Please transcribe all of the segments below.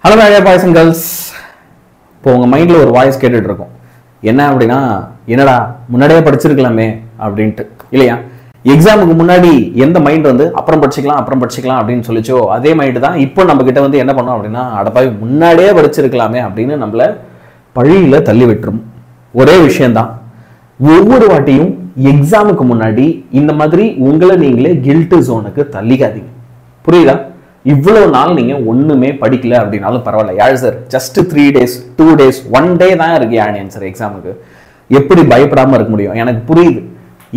Hello boys and girls. இப்போ உங்கள் மைண்டில் ஒரு வாய்ஸ் கேட்டுட்டு இருக்கோம். என்ன அப்படின்னா, என்னடா முன்னாடியே படிச்சிருக்கலாமே அப்படின்ட்டு இல்லையா? எக்ஸாமுக்கு முன்னாடி எந்த மைண்ட் வந்து அப்புறம் படிச்சுக்கலாம் அப்படின்னு சொல்லிச்சோ, அதே மைண்டு தான் இப்போ நம்ம கிட்ட வந்து என்ன பண்ணோம் அப்படின்னா, அடப்பாய் முன்னாடியே படிச்சிருக்கலாமே அப்படின்னு நம்மளை பழியில தள்ளி விட்டுரும். ஒரே விஷயம்தான், ஒவ்வொரு வாட்டியும் எக்ஸாமுக்கு முன்னாடி இந்த மாதிரி உங்களை நீங்களே கில்ட் ஜோனுக்கு தள்ளிக்காதீங்க. புரியுதா? இவ்வளவு நாள் நீங்க ஒண்ணுமே படிக்கல அப்படின்னாலும் பரவாயில்ல. யார் sir just 3 days 2 days 1 day தான் இருக்கு ஆன்சர் எக்ஸாமுக்கு, எப்படி பயப்படாம இருக்க முடியும்? எனக்கு புரியுது.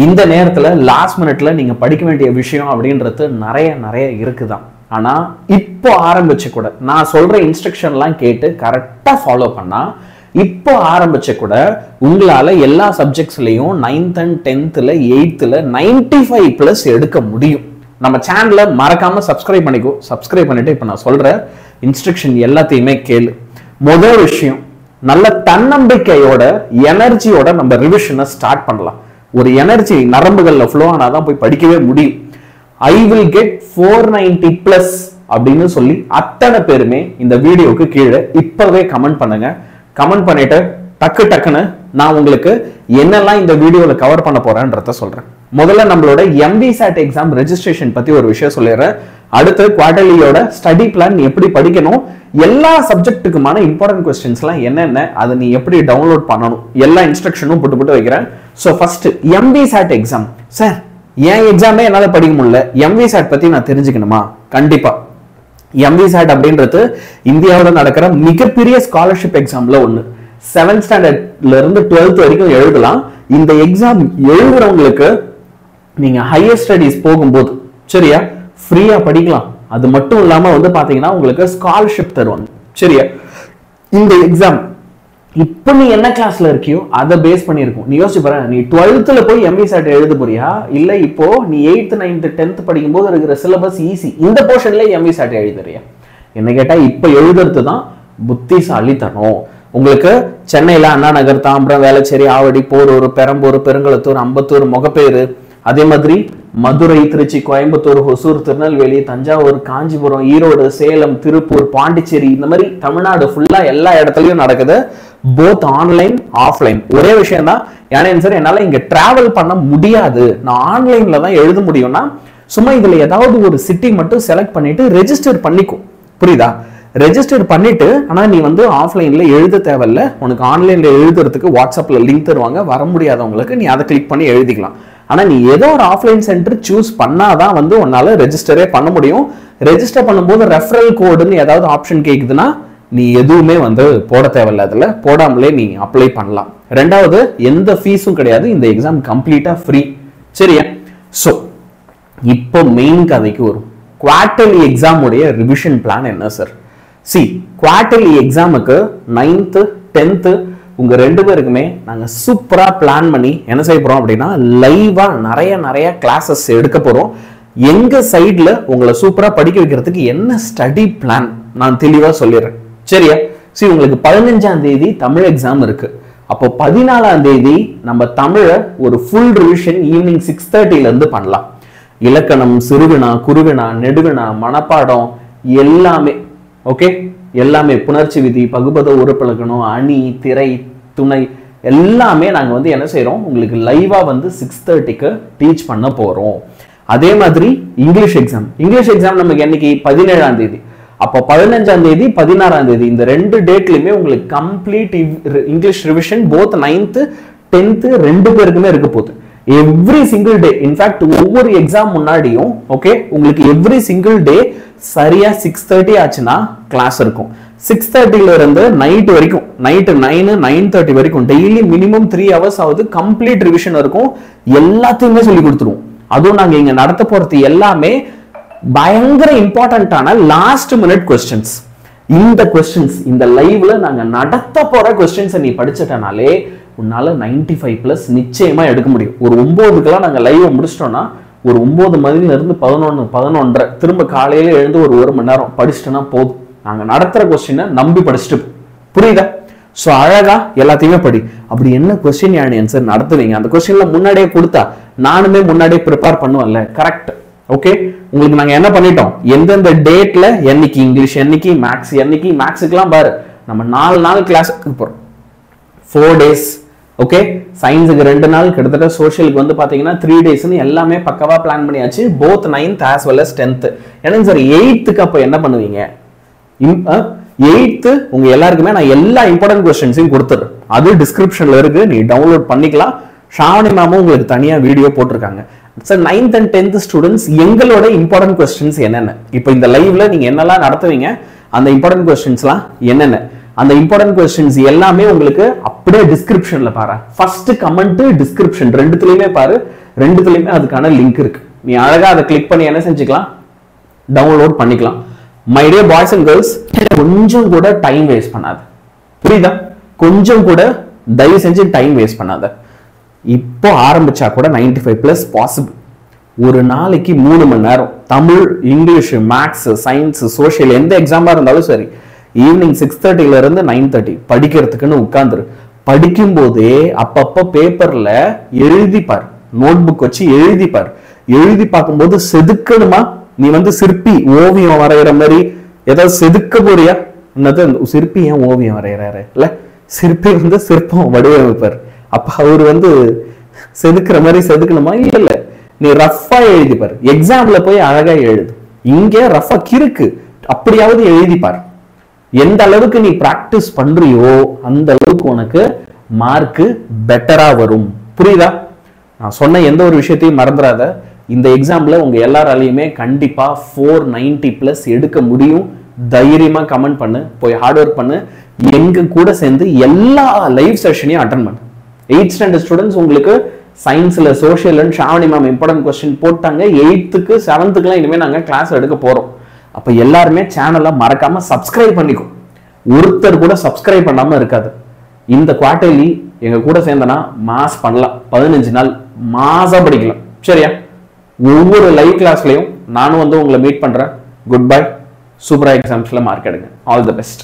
இந்த நேரத்துல லாஸ்ட் மினிட்ல நீங்க படிக்க வேண்டிய விஷயம் அப்படின்றது நிறைய இருக்குதான். ஆனா இப்போ ஆரம்பிச்சு கூட நான் சொல்ற இன்ஸ்ட்ரக்ஷன்லாம் கேட்டு கரெக்டா ஃபாலோ பண்ணா, இப்போ ஆரம்பிச்ச கூட உங்களால எல்லா சப்ஜெக்ட்ஸ்லயும் 9th and 10th 8th 95+ எடுக்க முடியும். நம்ம சேனலை மறக்காம சப்ஸ்கிரைப் பண்ணிக்கோ. சப்ஸ்கிரைப் பண்ணிட்டு இப்ப நான் சொல்ற இன்ஸ்ட்ரக்ஷன் எல்லாத்தையுமே கேளு. முதல் விஷயம், நல்ல தன்னம்பிக்கையோட எனர்ஜியோட நம்ம ரிவிஷனை ஸ்டார்ட் பண்ணலாம். ஒரு எனர்ஜி நரம்புகள்ல ஃப்ளோ ஆனாதான் போய் படிக்கவே முடியும். ஐ வில் கெட் 490+ அப்படின்னு சொல்லி அத்தனை பேருமே இந்த வீடியோக்கு கீழே இப்பவே கமெண்ட் பண்ணுங்க. கமெண்ட் பண்ணிட்டு டக்குன்னு நான் உங்களுக்கு என்னெல்லாம் இந்த வீடியோல கவர் பண்ண போறேன்றத சொல்றேன். முதல்ல நம்மளோட MVSAT எக்ஸாம் ரெஜிஸ்ட்ரேஷன் பத்தி ஒரு விஷயம் சொல்லிடுறேன். அடுத்து குவார்டர்லியோட ஸ்டடி பிளான் எப்படி படிக்கணும், எல்லா சப்ஜெக்ட்டுக்குமான இம்பார்ட்டன்ட் கொஸ்டின்ஸ்லாம் என்னென்ன, அதை நீ எப்படி டவுன்லோட் பண்ணணும், எல்லா இன்ஸ்ட்ரக்ஷனும் போட்டு வைக்கிறேன். So first MVSAT exam. Sir என் எக்ஸாமே என்னால படிக்க முடியல, MVSAT பத்தி நான் தெரிஞ்சுக்கணுமா? கண்டிப்பா. MVSAT அப்படின்றது இந்தியாவோட நடக்கிற மிகப்பெரிய ஸ்காலர்ஷிப் எக்ஸாம்ல ஒண்ணு. 7th ஸ்டாண்டர்ட்ல இருந்து 12th வரைக்கும் எழுதலாம். இந்த எக்ஸாம் எழுதுறவங்களுக்கு நீங்க ஹையர் ஸ்டடிஸ் போகும்போது சரியா ஃப்ரீயா படிக்கலாம். அது மட்டும் இல்லாம வந்து பாத்தீங்கன்னா உங்களுக்கு ஸ்காலர்ஷிப் தருவாங்க. சரியா? இந்த எக்ஸாம் இப்போ நீ என்ன கிளாஸ்ல இருக்கியோ அதை பேஸ் பண்ணிருக்கும். நீ யோசிச்சு பாரு, நீ 12th போய் MVSAT எழுத போறியா, இல்ல இப்போ நீ 8th 9th 10th படிக்கும் போது இருக்கிற சிலபஸ் ஈஸி இந்த போர்ஷன்ல MVSAT எழுதுறியா? என்ன கேட்டா இப்ப எழுதுறது தான் புத்திசாலித்தனம். உங்களுக்கு சென்னையில அண்ணா நகர், தாம்பரம், வேளச்சேரி, ஆவடி, போரூர், பெரம்பூர், பெருங்களத்தூர், அம்பத்தூர், மொகப்பேரு, அதே மாதிரி மதுரை, திருச்சி, கோயம்புத்தூர், ஹொசூர், திருநெல்வேலி, தஞ்சாவூர், காஞ்சிபுரம், ஈரோடு, சேலம், திருப்பூர், பாண்டிச்சேரி, இந்த மாதிரி தமிழ்நாடு ஃபுல்லா எல்லா இடத்துலயும் நடக்குது. Both online offline. ஒரே விஷயம் தான், ஏன்னா சார் என்னால இங்க டிராவல் பண்ண முடியாது, நான் ஆன்லைன்ல தான் எழுத முடியும்னா சும்மா இதுல ஏதாவது ஒரு சிட்டி மட்டும் செலக்ட் பண்ணிட்டு ரெஜிஸ்டர் பண்ணிக்கும். புரியுதா? ரெஜிஸ்டர் பண்ணிட்டு, ஆனா நீ வந்து ஆஃப்லைன்ல எழுத தேவையில்ல. உனக்கு ஆன்லைன்ல எழுதுறதுக்கு வாட்ஸ்அப்ல லிங்க் தருவாங்க. வர முடியாதவங்களுக்கு நீ அதை கிளிக் பண்ணி எழுதிக்கலாம். ஆனா நீ ஏதோ ஒரு ஆஃப்லைன் சென்டர் சூஸ் பண்ணாதான் வந்து உன்னால ரெஜிஸ்டரே பண்ண முடியும். ரெஜிஸ்டர் பண்ணும்போது ரெஃபரல் கோடுன்னு ஏதாவது ஆப்ஷன் கேக்குதுன்னா நீ எதுவுமே வந்து போட தேவையில்ல. அதுல போடாமலே நீ அப்ளை பண்ணலாம். ரெண்டாவது, எந்த ஃபீஸும் கிடையாது. இந்த எக்ஸாம் கம்ப்ளீட்டா ஃப்ரீ. சரியா? சோ இப்போ மெயின் கதைக்கு வரும். குவார்டர்லி எக்ஸாம் உடைய ரிவிஷன் பிளான் என்ன சார்? குவார்டர்லி எக்ஸாமுக்கு 9th 10th உங்க 2 பேருக்குமே நாங்க சூப்பரா பிளான் பண்ணி என்ன செய்ய போறோம் அப்படின்னா, லைவா நிறைய கிளாஸஸ் எடுக்க போறோம். எங்க சைட்ல உங்களை சூப்பரா படிக்க வைக்கிறதுக்கு என்ன ஸ்டடி பிளான் நான் தெளிவா சொல்லிடுறேன். சரியா? உங்களுக்கு 15ஆம் தேதி தமிழ் எக்ஸாம் இருக்கு. அப்போ 14ஆம் தேதி நம்ம தமிழ ஒரு ஃபுல் ரிவிஷன் ஈவினிங் 6:30 இருந்து பண்ணலாம். இலக்கணம், சிறுவினா, குறுவினா, நெடுவினா, மனப்பாடம் எல்லாமே. ஓகே, எல்லாமே, புணர்ச்சி விதி, பகுபத உறுப்பிலக்கணம், அணி, திரை, துணை எல்லாமே நாங்க வந்து என்ன செய்யறோம், உங்களுக்கு லைவா வந்து 6:30க்கு டீச் பண்ண போறோம். அதே மாதிரி இங்கிலீஷ் எக்ஸாம் நமக்கு என்னைக்கு 17ஆம் தேதி. அப்போ 15ஆம் தேதி 16ஆம் தேதி இந்த 2 டேட்லயுமே உங்களுக்கு complete English revision both 9th 10th 2 பேருக்குமே இருக்க போகுது. எவ்ரி சிங்கிள் டே, இன்ஃபேக்ட் ஒவ்வொரு எக்ஸாம் முன்னாடியும் ஓகே உங்களுக்கு எவ்ரி சிங்கிள் டே சரியா 6:30 ஆச்சுன்னா கிளாஸ் இருக்கும். 6:30 இருந்து நைட் வரைக்கும், நைட்டு 9:30 வரைக்கும் டெய்லி மினிமம் 3 hours ஆகுது கம்ப்ளீட் ரிவிஷன் இருக்கும். எல்லாத்தையுமே சொல்லி கொடுத்துருவோம். அதுவும் நாங்க இங்க நடத்த போறது எல்லாமே பயங்கர இம்பார்ட்டன்டான லாஸ்ட் மினிட் கொஸ்டின்ஸ். இந்த கொஸ்டின்ஸ் இந்த லைவ்ல நாங்க நடத்த போற கொஸ்டின்ஸை நீ படிச்சிட்டனாலே உன்னால 95+ நிச்சயமா எடுக்க முடியும். ஒரு 9க்குலாம் நாங்க லைவ் முடிச்சிட்டோம்னா ஒரு 9 மணில இருந்து 11 11:30 திரும்ப காலையில எழுந்து ஒரு மணி நேரம் படிச்சுட்டோம்னா போதும். நாங்க நடத்துற கொஸ்டினை நம்பி படிச்சுட்டு. புரியுதா? சோ அழகா எல்லாத்தையுமே படி. அப்படி என்ன கொஸ்டின் ஆன்சர் நடத்துவீங்க, அந்த கொஸ்டின்ல முன்னாடியே கொடுத்தா நானுமே முன்னாடியே ப்ரிப்பேர் பண்ணுவேன்ல. கரெக்ட். ஓகே, உங்களுக்கு நாங்க என்ன பண்ணிட்டோம், எந்தெந்த டேட்ல என்னைக்கு இங்கிலீஷ், என்னைக்கு மேக்ஸ், என்னைக்கு மேக்ஸுக்குலாம் பாரு நம்ம 4 நாள் கிளாஸுக்கு போறோம், 4 days. ஓகே, சயின்ஸுக்கு 2 நாள், கிட்டத்தட்ட சோஷியலுக்கு வந்து பாத்தீங்கன்னா 3 daysன்னு எல்லாமே பக்கவா பிளான் பண்ணியாச்சு, both 9th as well as 10th. எனக்கு சார் 8th அப்ப என்ன பண்ணுவீங்க? 8th உங்க எல்லாருக்குமே நான் எல்லா இம்பார்ட்டன்ட் கொஸ்டின்ஸையும் கொடுத்துறேன், அது டிஸ்கிரிப்ஷன்ல இருக்கு, நீ டவுன்லோட் பண்ணிக்கலாம். ஷாவணி மேமும் உங்களுக்கு தனியா வீடியோ போட்டிருக்காங்க. Sir 9th and 10th students எங்களோட இம்பார்ட்டன்ட் கொஸ்டின்ஸ் என்னென்ன, இப்போ இந்த லைவ்ல நீங்க என்னெல்லாம் நடத்துவீங்க, அந்த இம்பார்ட்டன்ட் கொஸ்டின்ஸ்லாம் என்னென்ன, அந்த இம்பார்ட்டன்ட் கொஸ்டின்ஸ் எல்லாமே உங்களுக்கு அப்படியே டிஸ்கிரிப்ஷன்ல பாரு. ஃபர்ஸ்ட் கமெண்ட் டிஸ்கிரிப்ஷன் ரெண்டுத்துலயுமே பாரு, ரெண்டுத்துலயுமே அதுக்கான லிங்க் இருக்கு. நீ அழகா அதை கிளிக் பண்ணி என்ன செஞ்சுக்கலாம், டவுன்லோட் பண்ணிக்கலாம். My dear boys and girls, கொஞ்சம் கூட டைம் வேஸ்ட் பண்ணாத, புரியுதா? கொஞ்சம் கூட தயவு செஞ்சு டைம் வேஸ்ட் பண்ணாத. இப்போ ஆரம்பிச்சா கூட 95+ பாசிபிள். ஒரு நாளைக்கு 3 மணி நேரம் Tamil, English, maths, science, social எந்த எக்ஸாமா இருந்தாலும் சரி, ஈவினிங் 6:30 இருந்து 9:30 படிக்கிறதுக்குன்னு உட்கார்ந்துரு. படிக்கும் போதே அப்பப்ப பேப்பர்ல எழுதிப்பார், நோட் புக் வச்சு எழுதிப்பார். எழுதி பார்க்கும்போது செதுக்கணுமா, நீ வந்து சிற்பி ஓவியம் வரைகிற மாதிரி ஏதாவது செதுக்க போறியா? என்னது சிற்பி ஏன் ஓவியம் வரைகிறாரு? இல்ல, சிற்பி வந்து சிற்பம் வடிவமைப்பார். அப்ப அவர் வந்து செதுக்குற மாதிரி செதுக்கணுமா? இல்ல, நீ ரஃபா எழுதிப்பார். எக்ஸாம்ல போய் அழகா எழுது, இங்க ரஃபா கிறுக்கு, அப்படியாவது எழுதிப்பார். எந்த அளவுக்கு நீ பிராக்டிஸ் பண்றியோ அந்த அளவுக்கு உனக்கு மார்க் பெட்டரா வரும். புரியுதா? நான் சொன்ன எந்த ஒரு விஷயத்தையும் மறந்துடாத. இந்த எக்ஸாம்ல உங்க எல்லாராலையுமே கண்டிப்பா 490+ எடுக்க முடியும். தைரியமா கமெண்ட் பண்ணு, போய் ஹார்ட் ஒர்க் பண்ணு, எங்க கூட சேர்ந்து எல்லா லைவ் செஷனையும் அட்டன் பண்ணு. 8th ஸ்டாண்டர்ட் ஸ்டூடெண்ட்ஸ் உங்களுக்கு சயின்ஸ்ல, social and Shavani ma'am important question போட்டாங்க. 8th 7th இனிமே நாங்க கிளாஸ் எடுக்க போறோம். அப்ப எல்லாருமே சேனலை மறக்காம சப்ஸ்கிரைப் பண்ணிக்கோ. ஒருத்தர் கூட சப்ஸ்கிரைப் பண்ணாம இருக்காது. இந்த குவார்டர்லி எங்க கூட சேர்ந்தனா மாஸ் பண்ணலாம், 15 நாள் மாசா படிக்கலாம். சரியா? ஒவ்வொரு லைவ் கிளாஸ்லயும் நானும் வந்து உங்களை மீட் பண்றேன். Good bye. சூப்பரா எக்ஸாம்ஸ்ல மார்க் எடுங்க. All the best.